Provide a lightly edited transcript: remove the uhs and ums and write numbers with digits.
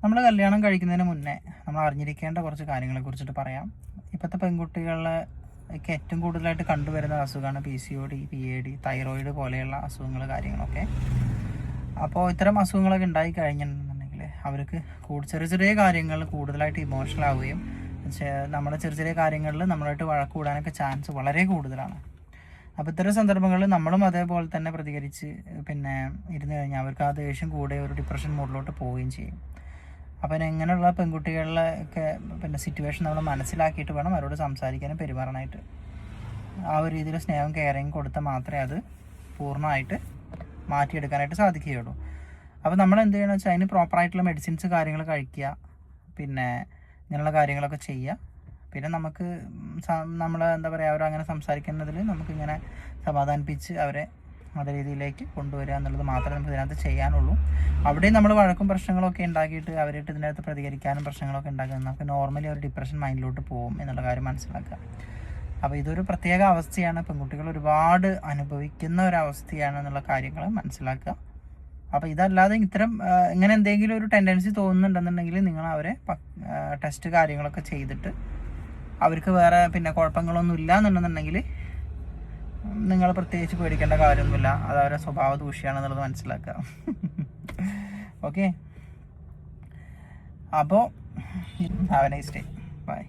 നമ്മൾ കല്യാണം കഴിക്കുന്നതിന് മുന്നേ നമ്മൾ അറിഞ്ഞിരിക്കേണ്ട കുറച്ച് കാര്യങ്ങളെ കുറിച്ചിട്ട് പറയാം. ഇപ്പോഴത്തെ പെൺകുട്ടികളിലേക്ക് ഏറ്റവും കൂടുതലായിട്ട് കണ്ടുവരുന്ന അസുഖമാണ് PCOD, PID, തൈറോയിഡ് പോലെയുള്ള അസുഖങ്ങൾ കാര്യങ്ങളൊക്കെ. അപ്പോൾ ഇത്തരം അസുഖങ്ങളൊക്കെ ഉണ്ടായി കഴിഞ്ഞിട്ടുണ്ടെങ്കിൽ അവർക്ക് ചെറിയ ചെറിയ കാര്യങ്ങൾ കൂടുതലായിട്ട് ഇമോഷണൽ ആവുകയും നമ്മുടെ ചെറിയ ചെറിയ കാര്യങ്ങളിൽ നമ്മളായിട്ട് വഴക്ക് കൂടാനൊക്കെ ചാൻസ് വളരെ കൂടുതലാണ്. അപ്പോൾ ഇത്തരം സന്ദർഭങ്ങളിൽ നമ്മളും അതേപോലെ തന്നെ പ്രതികരിച്ച് ഇരുന്ന് കഴിഞ്ഞാൽ അവർക്ക് ആ ദേഷ്യം കൂടെ ഒരു ഡിപ്രഷൻ മോഡിലോട്ട് പോവുകയും ചെയ്യും. അപ്പം ഇങ്ങനെയുള്ള പെൺകുട്ടികളിലൊക്കെ സിറ്റുവേഷൻ നമ്മൾ മനസ്സിലാക്കിയിട്ട് വേണം അവരോട് സംസാരിക്കാനും പെരുമാറാനായിട്ട്. ആ ഒരു രീതിയിൽ സ്നേഹം കെയറിങ് കൊടുത്താൽ മാത്രമേ അത് പൂർണ്ണമായിട്ട് മാറ്റിയെടുക്കാനായിട്ട് സാധിക്കുകയുള്ളൂ. അപ്പോൾ നമ്മൾ എന്ത് ചെയ്യണമെന്ന് വെച്ചാൽ അതിന് പ്രോപ്പറായിട്ടുള്ള മെഡിസിൻസ് കാര്യങ്ങൾ കഴിക്കുക, ഇങ്ങനെയുള്ള കാര്യങ്ങളൊക്കെ ചെയ്യുക. പിന്നെ നമുക്ക് എന്താ പറയുക, അവരങ്ങനെ സംസാരിക്കുന്നതിൽ നമുക്കിങ്ങനെ സമാധാനിപ്പിച്ച് അവരെ അതേ രീതിയിലേക്ക് കൊണ്ടുവരിക എന്നുള്ളത് മാത്രമേ നമുക്ക് ഇതിനകത്ത് ചെയ്യാനുള്ളൂ. അവിടെയും നമ്മൾ വഴക്കും പ്രശ്നങ്ങളൊക്കെ ഉണ്ടാക്കിയിട്ട് അവരായിട്ട് ഇതിനകത്ത് പ്രതികരിക്കാനും പ്രശ്നങ്ങളൊക്കെ ഉണ്ടാക്കുന്നത് നമുക്ക് നോർമലി ഒരു ഡിപ്രഷൻ മൈൻഡിലോട്ട് പോകും എന്നുള്ള കാര്യം മനസ്സിലാക്കുക. അപ്പോൾ ഇതൊരു പ്രത്യേക അവസ്ഥയാണ്, പെൺകുട്ടികൾ ഒരുപാട് അനുഭവിക്കുന്ന ഒരവസ്ഥയാണ് എന്നുള്ള കാര്യങ്ങൾ മനസ്സിലാക്കുക. അപ്പോൾ ഇതല്ലാതെ ഇങ്ങനെ എന്തെങ്കിലും ഒരു ടെൻഡൻസി തോന്നുന്നുണ്ടെന്നുണ്ടെങ്കിൽ നിങ്ങൾ അവരെ ടെസ്റ്റ് കാര്യങ്ങളൊക്കെ ചെയ്തിട്ട് അവർക്ക് വേറെ കുഴപ്പങ്ങളൊന്നും ഇല്ല എന്നുണ്ടെന്നുണ്ടെങ്കിൽ നിങ്ങൾ പ്രത്യേകിച്ച് പേടിക്കേണ്ട കാര്യമൊന്നുമില്ല. അത് അവരുടെ സ്വഭാവ ദൂഷ്യമാണെന്നുള്ളത് മനസ്സിലാക്കുക. ഓക്കെ, അപ്പോൾ have a nice day. By.